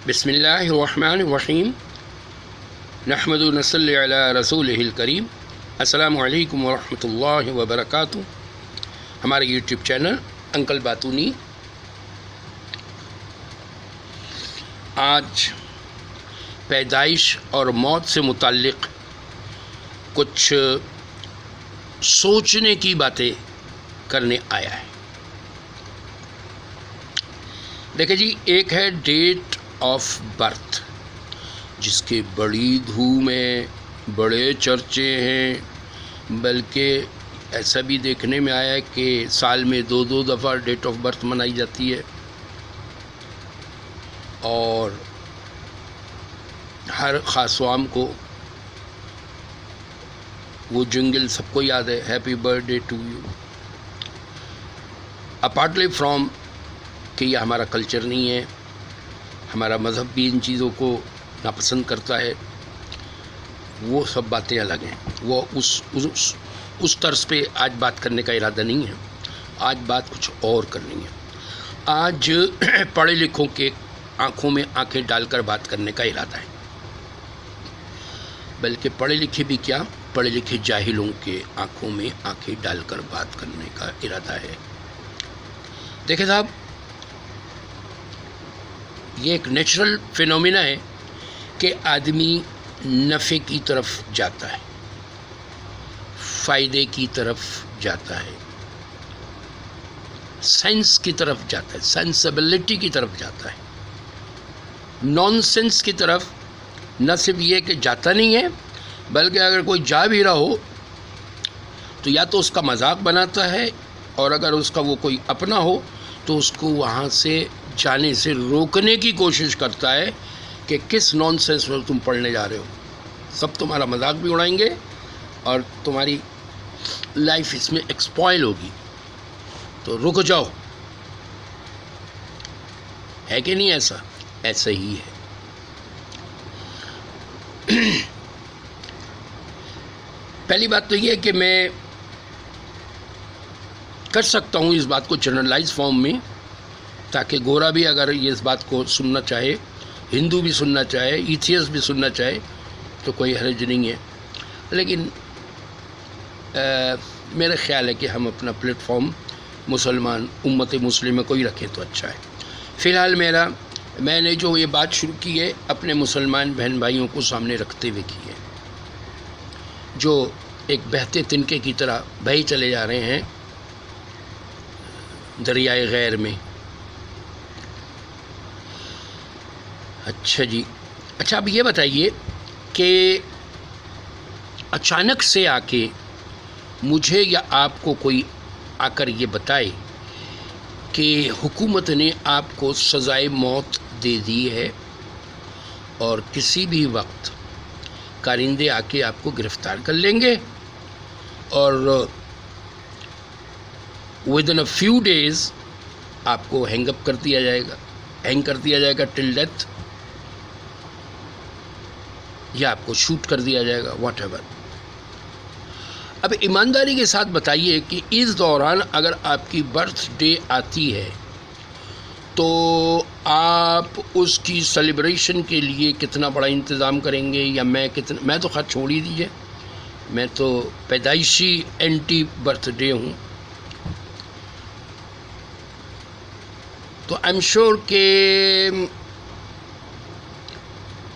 بسم اللہ الرحمن الرحیم نحمد و نصلی علی رسولہ الکریم۔ السلام علیکم ورحمۃ اللہ وبرکاتہ۔ ہمارے یوٹیوب چینل انکل باتونی آج پیدائش اور موت سے متعلق کچھ سوچنے کی باتیں کرنے آیا ہے۔ دیکھیں جی، ایک ہے ڈیٹ آف برتھ، جس کی بڑی دھوم ہے، بڑے چرچے ہیں، بلکہ ایسا بھی دیکھنے میں آیا ہے کہ سال میں دو دفعہ ڈیٹ آف برتھ منائی جاتی ہے، اور ہر خاص عام کو وہ جنگل سب کو یاد ہے، happy birthday to you. Apart from کہ یہ ہمارا کلچر نہیں ہے، ہمارا مذہب بھی ان چیزوں کو ناپسند کرتا ہے، وہ سب باتیں الگ ہیں، وہ اس طرز پہ آج بات کرنے کا ارادہ نہیں ہے۔ آج بات کچھ اور کرنی ہے۔ آج پڑھے لکھوں کے آنکھوں میں آنکھیں ڈال کر بات کرنے کا ارادہ ہے، بلکہ پڑھے لکھے بھی کیا، پڑھے لکھے جاہلوں کے آنکھوں میں آنکھیں ڈال کر بات کرنے کا ارادہ ہے۔ دیکھیں صاحب، یہ ایک نیچرل فینومینا ہے کہ آدمی نفع کی طرف جاتا ہے، فائدے کی طرف جاتا ہے، سینس کی طرف جاتا ہے، سینسبلٹی کی طرف جاتا ہے۔ نان سینس کی طرف نہ صرف یہ کہ جاتا نہیں ہے، بلکہ اگر کوئی جا بھی رہا ہو تو یا تو اس کا مذاق بناتا ہے، اور اگر اس کا وہ کوئی اپنا ہو تو اس کو وہاں سے جانے سے روکنے کی کوشش کرتا ہے کہ کس نان سینس میں تم پڑھنے جا رہے ہو، سب تمہارا مذاق بھی اڑائیں گے اور تمہاری لائف اس میں ایکسپوائل ہوگی، تو رک جاؤ۔ ہے کہ نہیں ایسا؟ ایسا ہی ہے۔ پہلی بات تو یہ ہے کہ میں کر سکتا ہوں اس بات کو جنرلائز فارم میں، تاکہ گورا بھی اگر یہ اس بات کو سننا چاہے، ہندو بھی سننا چاہے، ایتھیسٹ بھی سننا چاہے، تو کوئی حرج نہیں ہے۔ لیکن میرا خیال ہے کہ ہم اپنا پلیٹ فارم مسلمان امت مسلمہ کو ہی رکھیں تو اچھا ہے۔ فی الحال میں نے جو یہ بات شروع کی ہے اپنے مسلمان بہن بھائیوں کو سامنے رکھتے ہوئے کی ہے، جو ایک بہتے تنکے کی طرح بہے چلے جا رہے ہیں دریائے غیر میں۔ اچھا جی، اچھا اب یہ بتائیے کہ اچانک سے آ کے مجھے یا آپ کو کوئی آ کر یہ بتائے کہ حکومت نے آپ کو سزائے موت دے دی ہے، اور کسی بھی وقت کارندے آ کے آپ کو گرفتار کر لیں گے، اور within a few days آپ کو ہینگ اپ کر دیا جائے گا ٹل ڈیتھ، یا آپ کو شوٹ کر دیا جائے گا، واٹ ایور۔ اب ایمانداری کے ساتھ بتائیے کہ اس دوران اگر آپ کی برتھ ڈے آتی ہے تو آپ اس کی سیلیبریشن کے لیے کتنا بڑا انتظام کریں گے، یا میں تو خیر چھوڑ ہی دیجیے، میں تو پیدائشی اینٹی برتھ ڈے ہوں، تو آئی ایم شیور کہ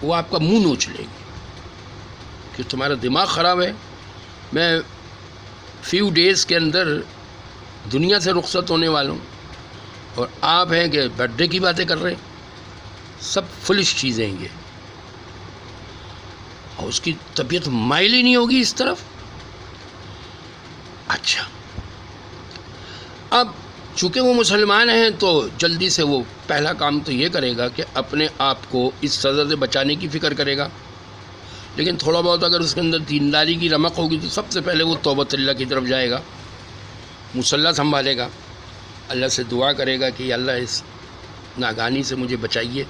وہ آپ کا منہ نوچ لیں گے کہ تمہارا دماغ خراب ہے، میں فیو ڈیز کے اندر دنیا سے رخصت ہونے والا ہوں، اور آپ ہیں کہ برتھ ڈے کی باتیں کر رہے ہیں۔ سب فلش چیزیں ہیں یہ، اور اس کی طبیعت مائل ہی نہیں ہوگی اس طرف۔ اچھا، اب چونکہ وہ مسلمان ہیں تو جلدی سے وہ پہلا کام تو یہ کرے گا کہ اپنے آپ کو اس سزا سے بچانے کی فکر کرے گا، لیکن تھوڑا بہت اگر اس کے اندر دینداری کی رمق ہوگی تو سب سے پہلے وہ توبۃ اللہ کی طرف جائے گا، مصلی سنبھالے گا، اللہ سے دعا کرے گا کہ اللہ اس ناگہانی سے مجھے بچائیے،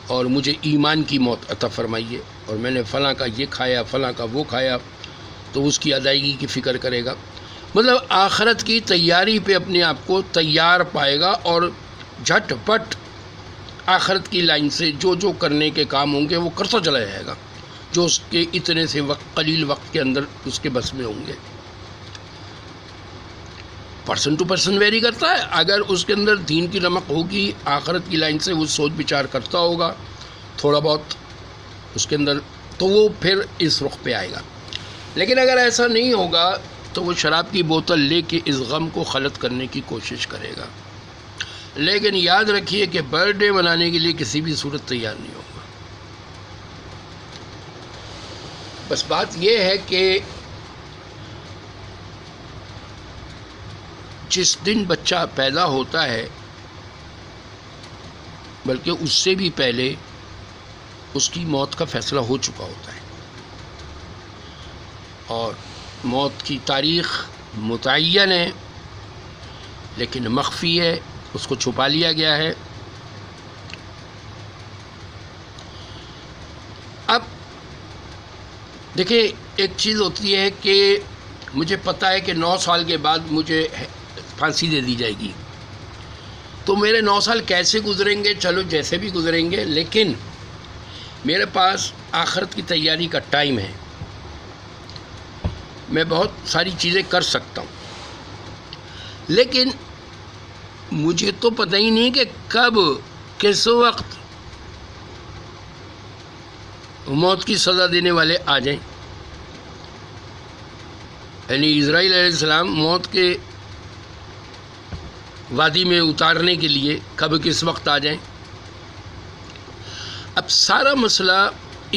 اور مجھے ایمان کی موت عطا فرمائیے، اور میں نے فلاں کا یہ کھایا، فلاں کا وہ کھایا، تو اس کی ادائیگی کی فکر کرے گا۔ مطلب آخرت کی تیاری پہ اپنے آپ کو تیار پائے گا، اور جھٹ پٹ آخرت کی لائن سے جو جو کرنے کے کام ہوں گے وہ کرتا چلا جائے گا، جو اس کے اتنے سے قلیل وقت کے اندر اس کے بس میں ہوں گے۔ پرسن ٹو پرسن ویری کرتا ہے، اگر اس کے اندر دین کی رمق ہوگی، آخرت کی لائن سے وہ سوچ بچار کرتا ہوگا تھوڑا بہت اس کے اندر، تو وہ پھر اس رخ پہ آئے گا۔ لیکن اگر ایسا نہیں ہوگا تو وہ شراب کی بوتل لے کے اس غم کو خلط کرنے کی کوشش کرے گا۔ لیکن یاد رکھیے کہ برتھ ڈے منانے کے لیے کسی بھی صورت تیار نہیں ہوگا۔ بس بات یہ ہے کہ جس دن بچہ پیدا ہوتا ہے، بلکہ اس سے بھی پہلے اس کی موت کا فیصلہ ہو چکا ہوتا ہے، اور موت کی تاریخ متعین ہے لیکن مخفی ہے، اس کو چھپا لیا گیا ہے۔ اب دیکھیں، ایک چیز ہوتی ہے کہ مجھے پتہ ہے کہ 9 سال کے بعد مجھے پھانسی دے دی جائے گی، تو میرے 9 سال کیسے گزریں گے؟ چلو جیسے بھی گزریں گے، لیکن میرے پاس آخرت کی تیاری کا ٹائم ہے، میں بہت ساری چیزیں کر سکتا ہوں، لیکن مجھے تو پتہ ہی نہیں کہ کب کس وقت موت کی سزا دینے والے آ جائیں۔ یعنی اسرائیل علیہ السلام موت کے وادی میں اتارنے کے لیے کب کس وقت آ جائیں۔ اب سارا مسئلہ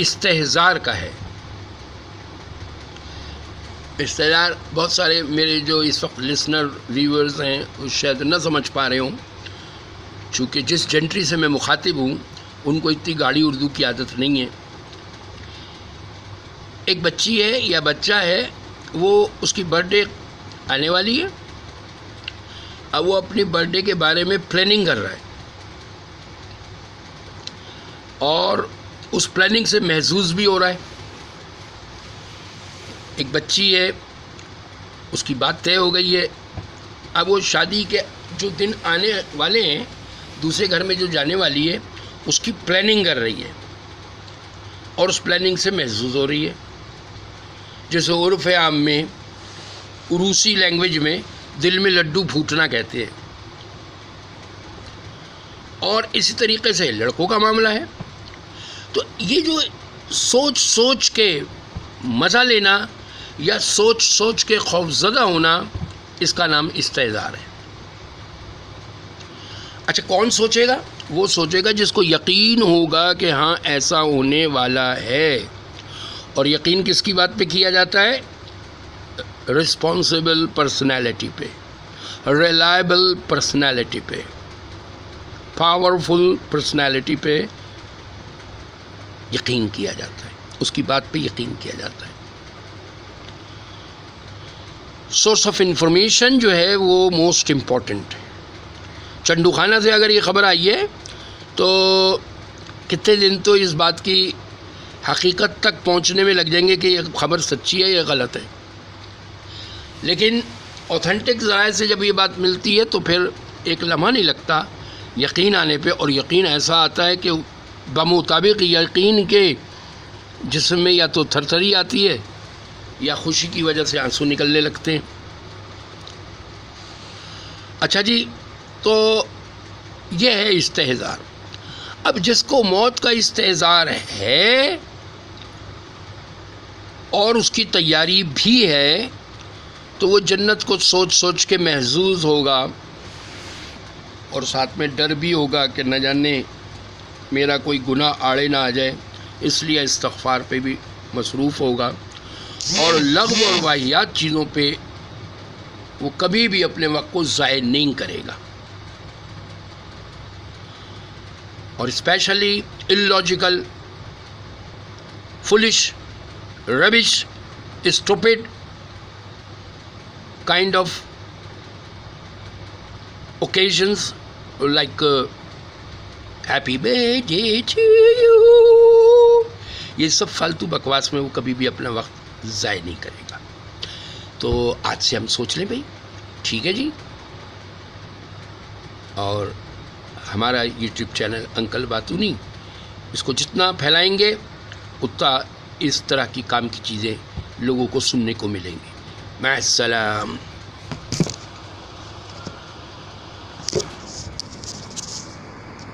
استحضار کا ہے۔ استحضار بہت سارے میرے جو اس وقت لسنر ویورز ہیں وہ شاید نہ سمجھ پا رہے ہوں، چونکہ جس جنٹری سے میں مخاطب ہوں ان کو اتنی گاڑی اردو کی عادت نہیں ہے۔ ایک بچی ہے یا بچہ ہے، وہ اس کی برتھ ڈے آنے والی ہے، اب وہ اپنی برتھ ڈے کے بارے میں پلاننگ کر رہا ہے، اور اس پلاننگ سے محظوظ بھی ہو رہا ہے۔ ایک بچی ہے، اس کی بات طے ہو گئی ہے، اب وہ شادی کے جو دن آنے والے ہیں، دوسرے گھر میں جو جانے والی ہے، اس کی پلاننگ کر رہی ہے، اور اس پلاننگ سے محظوظ ہو رہی ہے، جیسے عرف عام میں روسی لینگویج میں دل میں لڈو پھوٹنا کہتے ہیں۔ اور اسی طریقے سے لڑکوں کا معاملہ ہے۔ تو یہ جو سوچ سوچ کے مزہ لینا یا سوچ سوچ کے خوفزدہ ہونا، اس کا نام استحضار ہے۔ اچھا، کون سوچے گا؟ وہ سوچے گا جس کو یقین ہوگا کہ ہاں ایسا ہونے والا ہے۔ اور یقین کس کی بات پہ کیا جاتا ہے؟ رسپانسبل پرسنالٹی پہ، ریلائبل پرسنالٹی پہ، پاورفل پرسنالٹی پہ یقین کیا جاتا ہے، اس کی بات پہ یقین کیا جاتا ہے۔ سورس آف انفارمیشن جو ہے وہ موسٹ امپورٹنٹ ہے۔ چنڈو خانہ سے اگر یہ خبر آئی ہے تو کتنے دن تو اس بات کی حقیقت تک پہنچنے میں لگ جائیں گے کہ یہ خبر سچی ہے یا غلط ہے، لیکن اوتھینٹک ذرائع سے جب یہ بات ملتی ہے تو پھر ایک لمحہ نہیں لگتا یقین آنے پہ، اور یقین ایسا آتا ہے کہ بمطابق یقین کے جسم میں یا تو تھر تھری آتی ہے یا خوشی کی وجہ سے آنسو نکلنے لگتے ہیں۔ اچھا جی، تو یہ ہے استحضار۔ اب جس کو موت کا استحضار ہے اور اس کی تیاری بھی ہے، تو وہ جنت کو سوچ سوچ کے محظوظ ہوگا، اور ساتھ میں ڈر بھی ہوگا کہ نہ جانے میرا کوئی گناہ آڑے نہ آ جائے، اس لیے استغفار پہ بھی مصروف ہوگا، اور لغو اور واہیات چیزوں پہ وہ کبھی بھی اپنے وقت کو ضائع نہیں کرے گا۔ اور especially illogical, foolish, rubbish, stupid kind of occasions like happy birthday to you، یہ سب فالتو بکواس میں وہ کبھی بھی اپنا وقت ضائع نہیں کرے گا۔ تو آج سے ہم سوچ لیں بھائی، ٹھیک ہے جی، اور ہمارا یوٹیوب چینل انکل باتونی، اس کو جتنا پھیلائیں گے اتنا اس طرح کی کام کی چیزیں لوگوں کو سننے کو ملیں گی۔ مع السلام۔